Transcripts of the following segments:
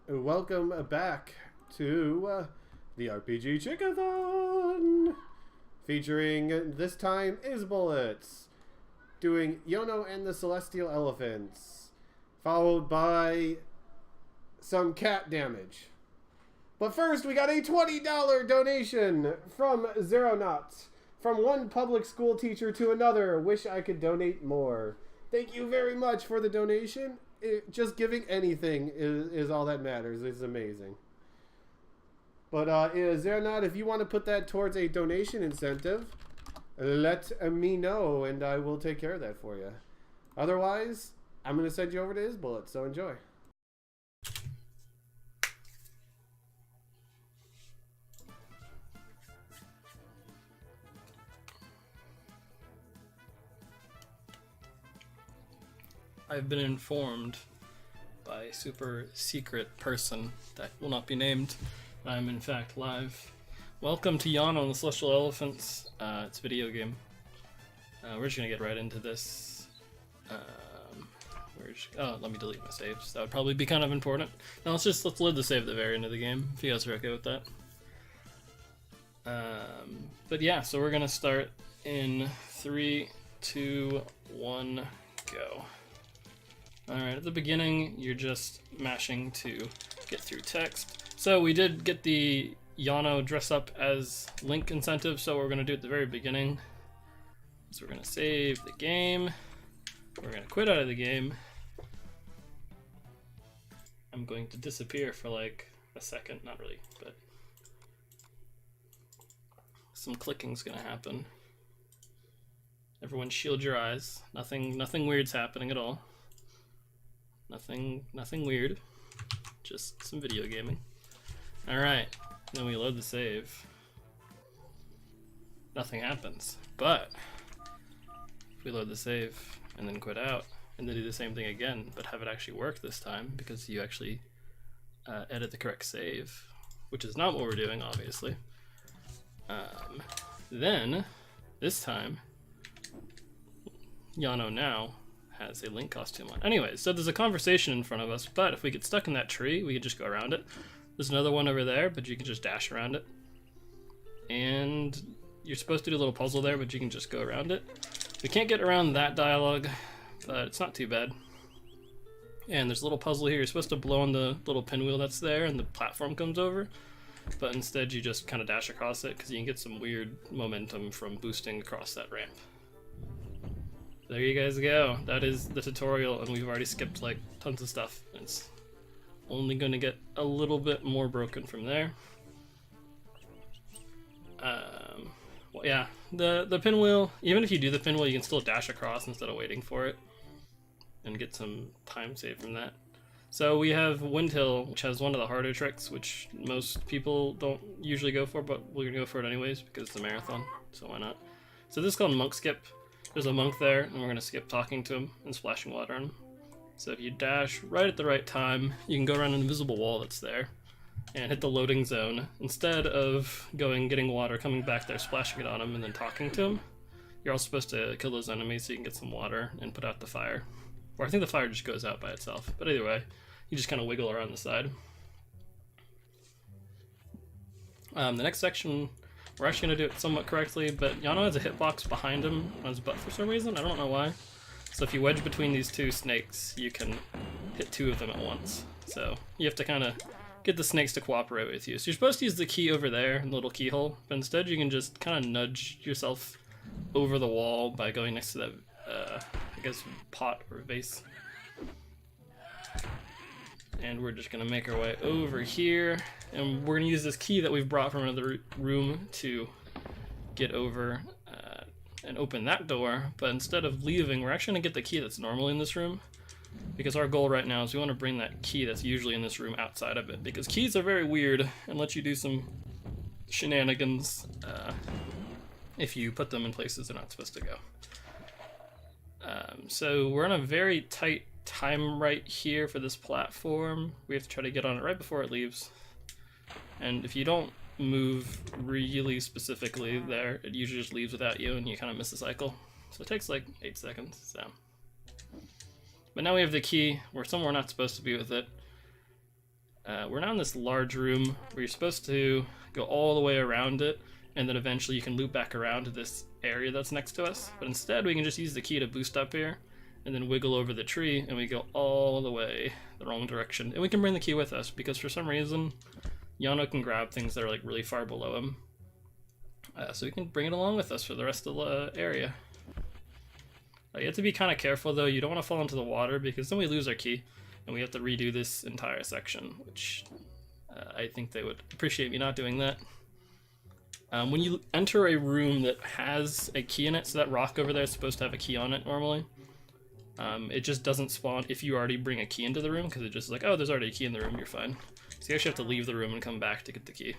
Welcome back to the RPGchick-a-thon, featuring this time isBullets, doing Yono and the Celestial Elephants, followed by some cat damage. But first, we got a $20 donation from Zeronaut. From one public school teacher to another, wish I could donate more. Thank you very much for the donation. Just giving anything is all that matters. It's amazing. But Zeronaut, if you want to put that towards a donation incentive, let me know and I will take care of that for you. Otherwise, I'm going to send you over to isBullets, so enjoy. I've been informed by a super secret person that will not be named. I'm in fact live. Welcome to Yono and the Celestial Elephants. It's a video game. We're just gonna get right into this. Let me delete my saves. That would probably be kind of important. Now let's load the save at the very end of the game, if you guys are okay with that. But yeah, so we're gonna start in 3, 2, 1, go. Alright, at the beginning, you're just mashing to get through text. So we did get the Yono dress up as Link incentive, so what we're going to do at the very beginning is we're going to save the game, we're going to quit out of the game, I'm going to disappear for like a second, not really, but some clicking's going to happen. Everyone shield your eyes, nothing weird's happening at all. Nothing weird, just some video gaming. Alright, then we load the save. Nothing happens, but if we load the save and then quit out and then do the same thing again, but have it actually work this time because you actually edit the correct save, which is not what we're doing, obviously. Then, this time, Yono now has a Link costume on. Anyways, so there's a conversation in front of us, but if we get stuck in that tree, we can just go around it. There's another one over there, but you can just dash around it. And you're supposed to do a little puzzle there, but you can just go around it. We can't get around that dialogue, but it's not too bad. And there's a little puzzle here. You're supposed to blow on the little pinwheel that's there, and the platform comes over. But instead, you just kind of dash across it, because you can get some weird momentum from boosting across that ramp. There you guys go. That is the tutorial, and we've already skipped like tons of stuff. It's only going to get a little bit more broken from there. Well, yeah, the pinwheel. Even if you do the pinwheel, you can still dash across instead of waiting for it, and get some time saved from that. So we have Windhill, which has one of the harder tricks, which most people don't usually go for, but we're gonna go for it anyways because it's a marathon. So why not? So this is called Monk Skip. There's a monk there, and we're going to skip talking to him and splashing water on him. So if you dash right at the right time, you can go around an invisible wall that's there and hit the loading zone. Instead of getting water, coming back there, splashing it on him, and then talking to him, you're also supposed to kill those enemies so you can get some water and put out the fire. Or I think the fire just goes out by itself. But either way, you just kind of wiggle around the side. The next section, we're actually going to do it somewhat correctly, but Yono has a hitbox behind him on his butt for some reason. I don't know why. So if you wedge between these two snakes, you can hit two of them at once. So you have to kind of get the snakes to cooperate with you. So you're supposed to use the key over there in the little keyhole, but instead you can just kind of nudge yourself over the wall by going next to that, I guess, pot or vase. And we're just going to make our way over here, and we're going to use this key that we've brought from another room to get over and open that door. But instead of leaving, we're actually going to get the key that's normally in this room, because our goal right now is we want to bring that key that's usually in this room outside of it, because keys are very weird and let you do some shenanigans if you put them in places they're not supposed to go. So we're on a very tight time right here for this platform. We have to try to get on it right before it leaves, and if you don't move really specifically there, it usually just leaves without you and you kind of miss the cycle. So it takes like 8 seconds. So, but now we have the key. We're somewhere we're not supposed to be with it, we're now in this large room where you're supposed to go all the way around it, and then eventually you can loop back around to this area that's next to us. But instead, we can just use the key to boost up here, and then wiggle over the tree, and we go all the way the wrong direction. And we can bring the key with us, because for some reason, Yono can grab things that are like really far below him. So we can bring it along with us for the rest of the area. You have to be kind of careful though, you don't want to fall into the water, because then we lose our key, and we have to redo this entire section, which I think they would appreciate me not doing that. When you enter a room that has a key in it, so that rock over there is supposed to have a key on it normally, it just doesn't spawn if you already bring a key into the room, because it just is like, oh, there's already a key in the room, you're fine. So you actually have to leave the room and come back to get the key.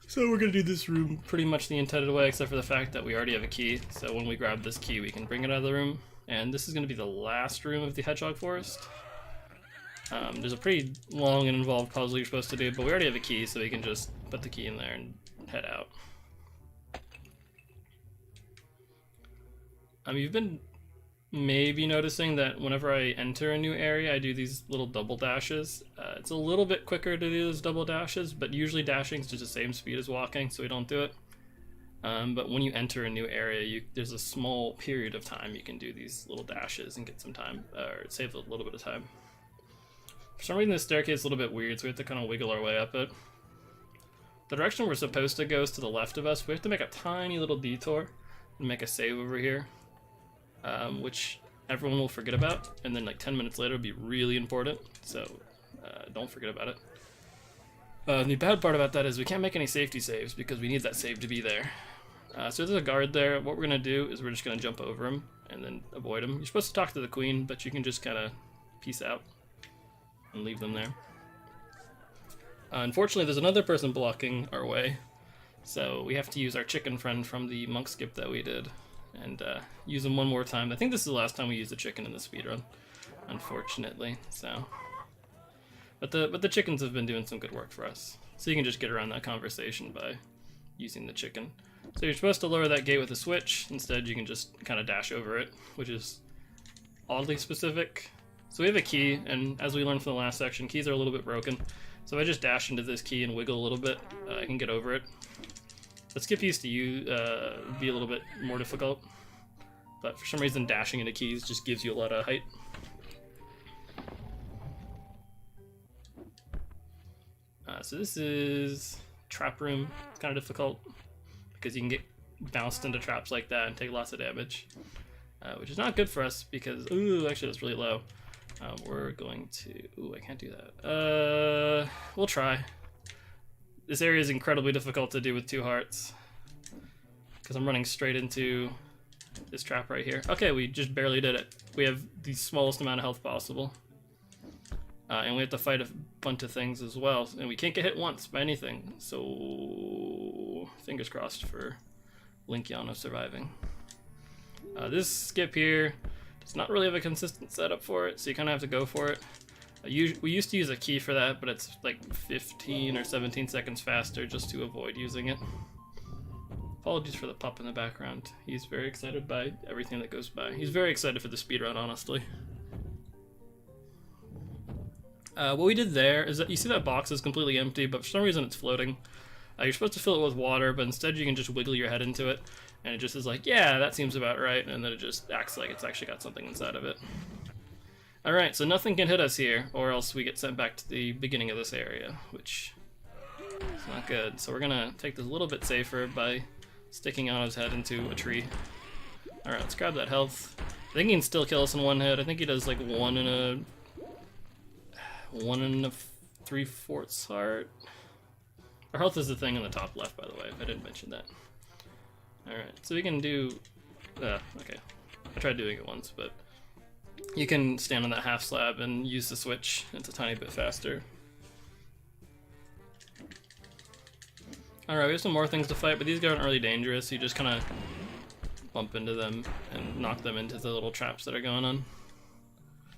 So we're going to do this room pretty much the intended way, except for the fact that we already have a key. So when we grab this key, we can bring it out of the room. And this is going to be the last room of the Hedgehog Forest. There's a pretty long and involved puzzle you're supposed to do, but we already have a key, so we can just put the key in there and head out. You've been maybe noticing that whenever I enter a new area, I do these little double dashes. It's a little bit quicker to do those double dashes, but usually dashing is just the same speed as walking, so we don't do it. But when you enter a new area, there's a small period of time you can do these little dashes and get some time, or save a little bit of time. For some reason, this staircase is a little bit weird, so we have to kind of wiggle our way up it. The direction we're supposed to go is to the left of us. We have to make a tiny little detour and make a save over here, which everyone will forget about, and then like 10 minutes later it'll be really important, so don't forget about it. The bad part about that is we can't make any safety saves because we need that save to be there. So there's a guard there. What we're going to do is we're just going to jump over him and then avoid him. You're supposed to talk to the queen, but you can just kind of peace out and leave them there. Unfortunately, there's another person blocking our way, so we have to use our chicken friend from the monk skip that we did and use him one more time. I think this is the last time we use the chicken in the speedrun, unfortunately. So, but the chickens have been doing some good work for us. So you can just get around that conversation by using the chicken. So you're supposed to lower that gate with a switch. Instead, you can just kind of dash over it, which is oddly specific. So we have a key, and as we learned from the last section, keys are a little bit broken. So if I just dash into this key and wiggle a little bit, I can get over it. The skip used to be a little bit more difficult, but for some reason dashing into keys just gives you a lot of height. So this is trap room. It's kind of difficult because you can get bounced into traps like that and take lots of damage, which is not good for us because, ooh, actually that's really low. We're going to, ooh, I can't do that. We'll try. This area is incredibly difficult to do with 2 hearts because I'm running straight into this trap right here. Okay, we just barely did it. We have the smallest amount of health possible. And we have to fight a bunch of things as well. And we can't get hit once by anything. So, fingers crossed for Link Yono surviving. This skip here does not really have a consistent setup for it, so you kind of have to go for it. We used to use a key for that, but it's like 15 or 17 seconds faster just to avoid using it. Apologies for the pup in the background. He's very excited by everything that goes by. He's very excited for the speedrun, honestly. What we did there is that you see that box is completely empty, but for some reason it's floating. You're supposed to fill it with water, but instead you can just wiggle your head into it, and it just is like, yeah, that seems about right, and then it just acts like it's actually got something inside of it. Alright, so nothing can hit us here, or else we get sent back to the beginning of this area, which is not good. So we're gonna take this a little bit safer by sticking Yono's head into a tree. Alright, let's grab that health. I think he can still kill us in one hit. I think he does like 1 and a 3/4 heart. Our health is the thing in the top left, by the way, if I didn't mention that. Alright, so we can do... okay. I tried doing it once, but you can stand on that half slab and use the switch. It's a tiny bit faster. Alright, we have some more things to fight, but these guys aren't really dangerous. You just kind of bump into them and knock them into the little traps that are going on.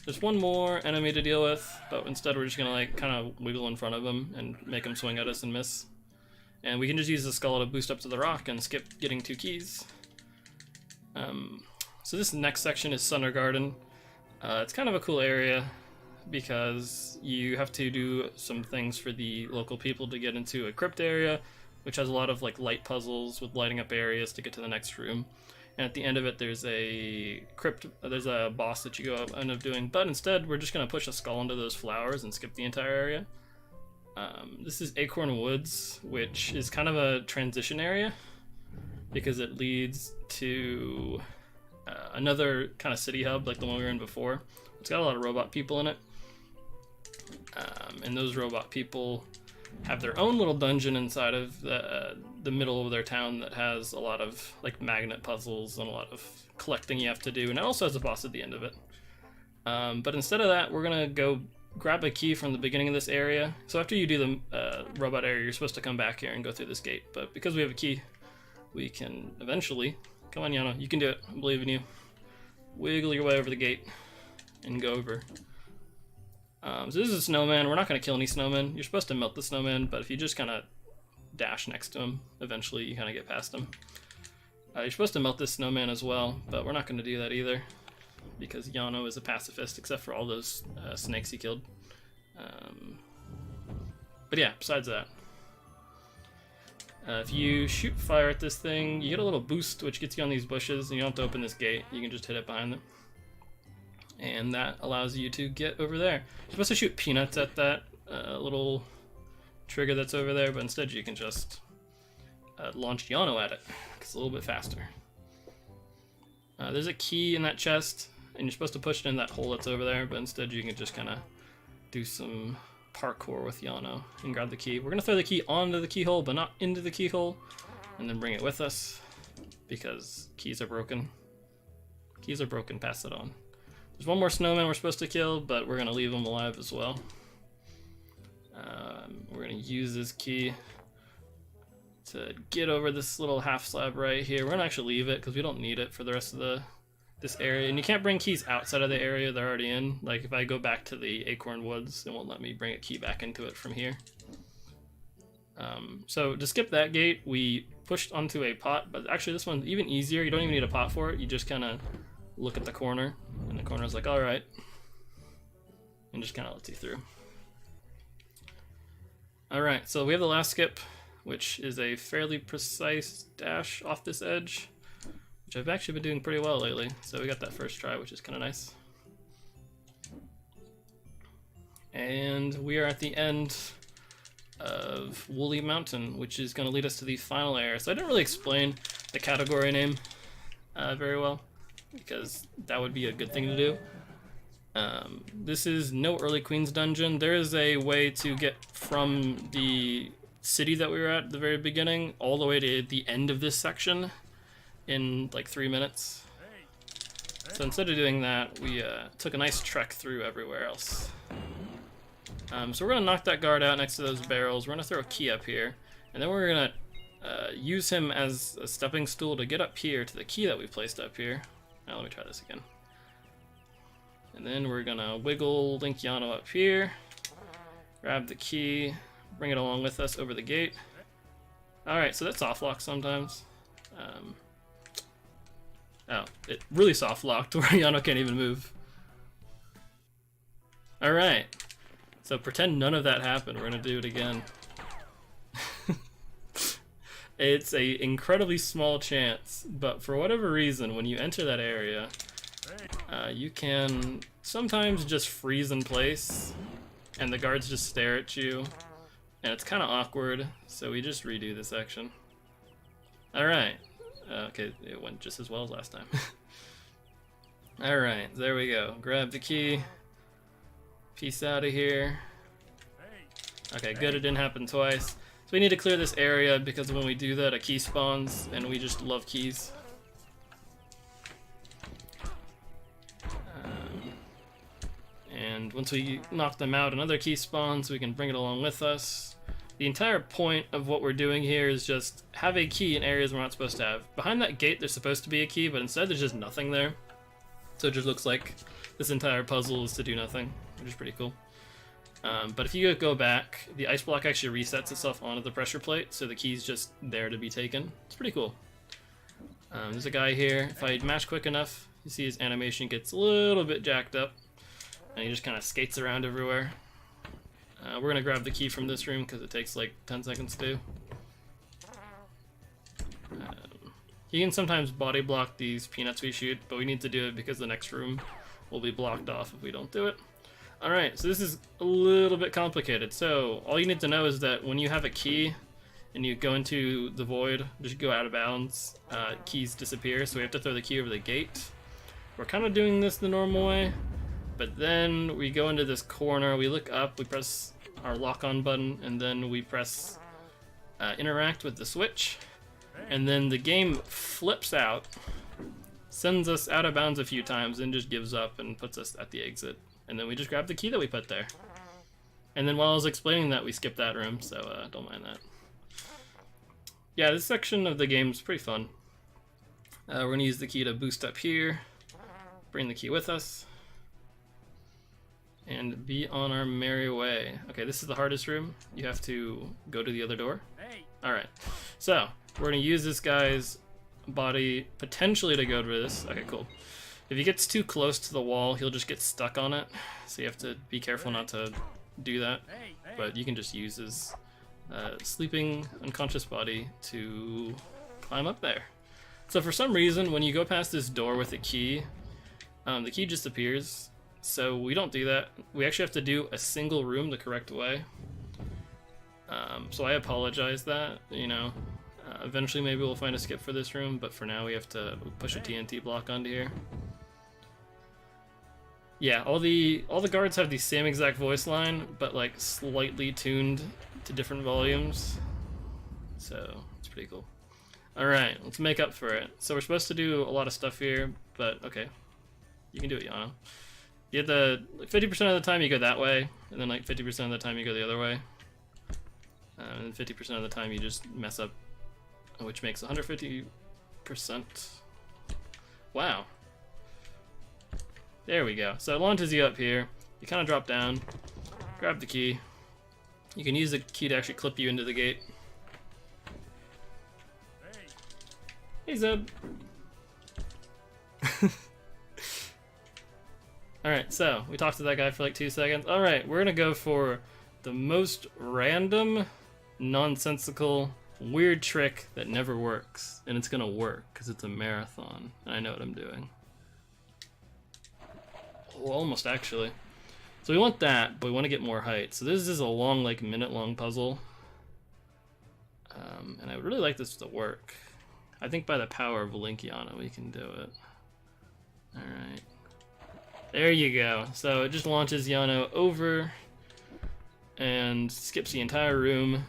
There's one more enemy to deal with, but instead we're just gonna like kind of wiggle in front of him and make him swing at us and miss. And we can just use the skull to boost up to the rock and skip getting 2 keys. So this next section is Sunder Garden. It's kind of a cool area because you have to do some things for the local people to get into a crypt area, which has a lot of like light puzzles with lighting up areas to get to the next room. And at the end of it, there's a boss that you end up doing. But instead, we're just gonna push a skull into those flowers and skip the entire area. This is Acorn Woods, which is kind of a transition area because it leads to another kind of city hub like the one we were in before. It's got a lot of robot people in it. And those robot people have their own little dungeon inside of the middle of their town that has a lot of like magnet puzzles and a lot of collecting you have to do, and it also has a boss at the end of it. But instead of that, we're gonna go grab a key from the beginning of this area. So after you do the robot area, you're supposed to come back here and go through this gate, but because we have a key, we can eventually, come on Yono, you can do it, I believe in you. Wiggle your way over the gate and go over. So this is a snowman. We're not going to kill any snowmen. You're supposed to melt the snowman, but if you just kind of dash next to him, eventually you kind of get past him. You're supposed to melt this snowman as well, but we're not going to do that either because Yono is a pacifist, except for all those snakes he killed. But yeah, besides that, if you shoot fire at this thing, you get a little boost, which gets you on these bushes, and you don't have to open this gate. You can just hit it behind them. And that allows you to get over there. You're supposed to shoot peanuts at that little trigger that's over there, but instead you can just launch Yono at it. It's a little bit faster. There's a key in that chest, and you're supposed to push it in that hole that's over there, but instead you can just kind of do some parkour with Yono and grab the key. We're going to throw the key onto the keyhole, but not into the keyhole, and then bring it with us, because keys are broken. Keys are broken, pass it on. There's one more snowman we're supposed to kill, but we're going to leave him alive as well. We're going to use this key to get over this little half slab right here. We're going to actually leave it because we don't need it for the rest of this area. And you can't bring keys outside of the area they're already in. Like if I go back to the Acorn Woods, it won't let me bring a key back into it from here. So to skip that gate, we pushed onto a pot, but actually this one's even easier. You don't even need a pot for it. You just kind of look at the corner, and the corner's like, alright, and just kind of lets you through. Alright, so we have the last skip, which is a fairly precise dash off this edge, which I've actually been doing pretty well lately, so we got that first try, which is kind of nice. And we are at the end of Woolly Mountain, which is going to lead us to the final area. So I didn't really explain the category name very well, because that would be a good thing to do. This is no Early Queen's Dungeon. There is a way to get from the city that we were at the very beginning all the way to the end of this section in like 3 minutes. So instead of doing that, we took a nice trek through everywhere else. So we're going to knock that guard out next to those barrels. We're going to throw a key up here, and then we're going to use him as a stepping stool to get up here to the key that we placed up here. Now let me try this again. And then we're gonna wiggle Link Yono up here, grab the key, bring it along with us over the gate. Alright, so that soft locks sometimes. Oh, it really soft locked where Yono can't even move. Alright, so pretend none of that happened. We're gonna do it again. It's a incredibly small chance, but for whatever reason, when you enter that area, you can sometimes just freeze in place, and the guards just stare at you, and it's kind of awkward, so we just redo this section. Alright. Okay, it went just as well as last time. Alright, there we go. Grab the key. Peace out of here. Okay, good, it didn't happen twice. So we need to clear this area because when we do that, a key spawns, and we just love keys. And once we knock them out, another key spawns, so we can bring it along with us. The entire point of what we're doing here is just have a key in areas we're not supposed to have. Behind that gate, there's supposed to be a key, but instead there's just nothing there. So it just looks like this entire puzzle is to do nothing, which is pretty cool. But if you go back, the ice block actually resets itself onto the pressure plate, so the key's just there to be taken. It's pretty cool. There's a guy here. If I mash quick enough, you see his animation gets a little bit jacked up, and he just kind of skates around everywhere. We're gonna grab the key from this room because it takes like 10 seconds to do. He can sometimes body block these peanuts we shoot, but we need to do it because the next room will be blocked off if we don't do it. Alright, so this is a little bit complicated. So all you need to know is that when you have a key and you go into the void, just go out of bounds, keys disappear, so we have to throw the key over the gate. We're kind of doing this the normal way, but then we go into this corner, we look up, we press our lock-on button, and then we press interact with the switch. And then the game flips out, sends us out of bounds a few times, and just gives up and puts us at the exit. And then we just grab the key that we put there. And then while I was explaining that, we skipped that room, so don't mind that. Yeah, this section of the game is pretty fun. We're going to use the key to boost up here, bring the key with us, and be on our merry way. Okay, this is the hardest room. You have to go to the other door. Alright, so we're going to use this guy's body potentially to go to this. Okay, cool. If he gets too close to the wall, he'll just get stuck on it. So you have to be careful not to do that. But you can just use his sleeping, unconscious body to climb up there. So for some reason, when you go past this door with the key just appears. So we don't do that. We actually have to do a single room the correct way. So I apologize that, you know. Eventually maybe we'll find a skip for this room, but for now we have to push a TNT block onto here. Yeah, all the guards have the same exact voice line, but like slightly tuned to different volumes. So it's pretty cool. Alright, let's make up for it. So we're supposed to do a lot of stuff here, but okay. You can do it, Yono. You have the 50% of the time you go that way, and then like 50% of the time you go the other way. And 50% of the time you just mess up, which makes 150%. Wow. There we go. So it launches you up here. You kind of drop down, grab the key. You can use the key to actually clip you into the gate. Hey, Zeb. Alright, so we talked to that guy for like 2 seconds. Alright, we're gonna go for the most random, nonsensical, weird trick that never works. And it's gonna work, because it's a marathon. And I know what I'm doing. Well, almost actually. So we want that, but we want to get more height. So this is a long, like minute-long puzzle. And I would really like this to work. I think by the power of Yono we can do it. Alright. There you go. So it just launches Yono over and skips the entire room.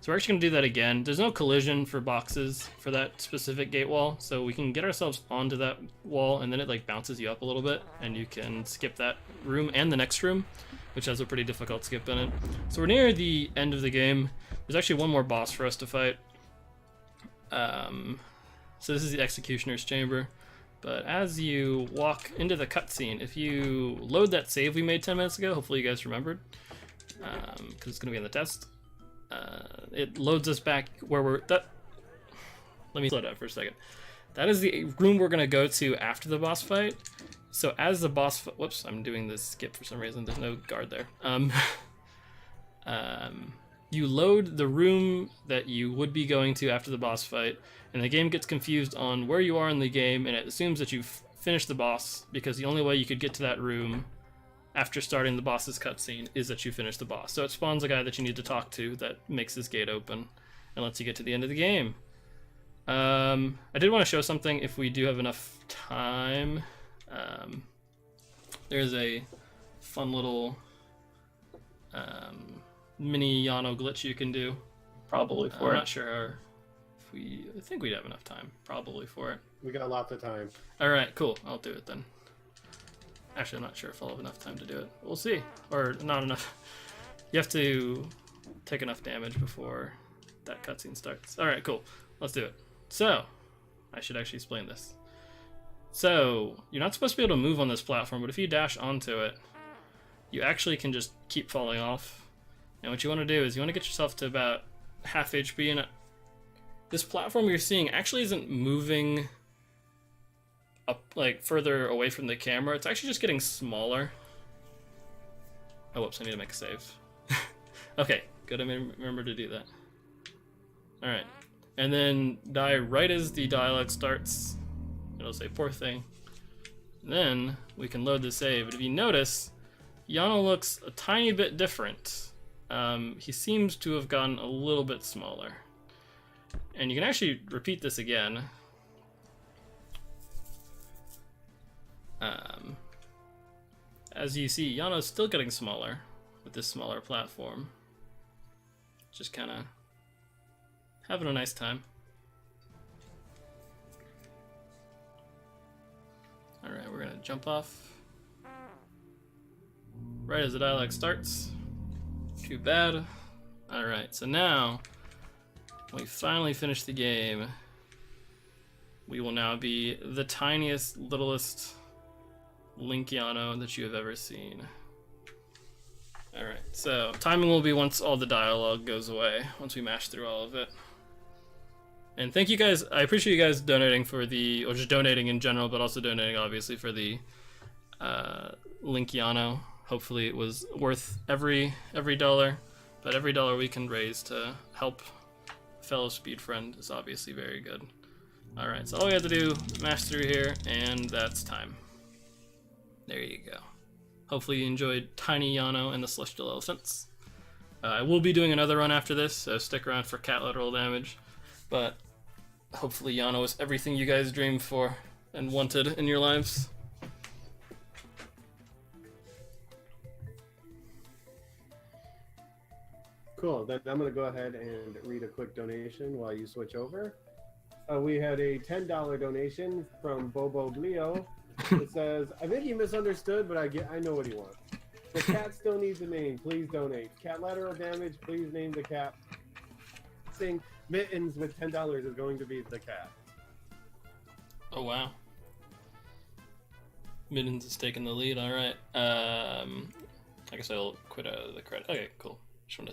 So we're actually going to do that again. There's no collision for boxes for that specific gate wall, so we can get ourselves onto that wall, and then it like bounces you up a little bit, and you can skip that room and the next room, which has a pretty difficult skip in it. So we're near the end of the game. There's actually one more boss for us to fight. So this is the Executioner's Chamber. But as you walk into the cutscene, if you load that save we made 10 minutes ago, hopefully you guys remembered, because it's going to be in the test. It loads us back where we're... Let me slow down for a second. That is the room we're going to go to after the boss fight. So as the boss... Whoops, I'm doing this skip for some reason. There's no guard there. You load the room that you would be going to after the boss fight, and the game gets confused on where you are in the game, and it assumes that you've finished the boss, because the only way you could get to that room after starting the boss's cutscene is that you finish the boss. So it spawns a guy that you need to talk to that makes this gate open and lets you get to the end of the game. I did want to show something if we do have enough time. There's a fun little mini Yono glitch you can do. Probably for I'm it. not sure if I think we'd have enough time, probably, for it. We got lots of time. Alright, cool. I'll do it then. Actually, I'm not sure if I'll have enough time to do it. We'll see. Or not enough. You have to take enough damage before that cutscene starts. Alright, cool. Let's do it. So, I should actually explain this. So, you're not supposed to be able to move on this platform, but if you dash onto it, you actually can just keep falling off. And what you want to do is you want to get yourself to about half HP, and this platform you're seeing actually isn't moving up, like further away from the camera, it's actually just getting smaller. Oh, whoops! I need to make a save. Okay, good. I remember to do that. All right, and then die right as the dialogue starts. It'll say "poor thing." Then we can load the save. But if you notice, Yono looks a tiny bit different. He seems to have gotten a little bit smaller. And you can actually repeat this again. As you see, Yano's still getting smaller with this smaller platform. Just kind of having a nice time. Alright, we're gonna jump off right as the dialogue starts. Too bad. Alright, so now we finally finished the game. We will now be the tiniest, littlest Link Yono that you have ever seen. Alright, so timing will be once all the dialogue goes away, once we mash through all of it. And thank you guys, I appreciate you guys donating for the, or just donating in general, but also donating obviously for the Link Yono. Hopefully it was worth every dollar, but every dollar we can raise to help a fellow speed friend is obviously very good. Alright, so all we have to do, mash through here, and that's time. There you go. Hopefully you enjoyed Tiny Yono and the Celestial Elephants. I will be doing another run after this, so stick around for cat lateral damage. But hopefully Yono is everything you guys dreamed for and wanted in your lives. Cool. Then I'm going to go ahead and read a quick donation while you switch over. We had a $10 donation from Bobo Glio. It says, I think he misunderstood, but I know what he wants. The cat still needs a name. Please donate. Cat lateral damage. Please name the cat. Mittens with $10 is going to be the cat. Oh wow. Mittens is taking the lead. All right. I guess I'll quit out of the credit. Okay, cool. Just wanted to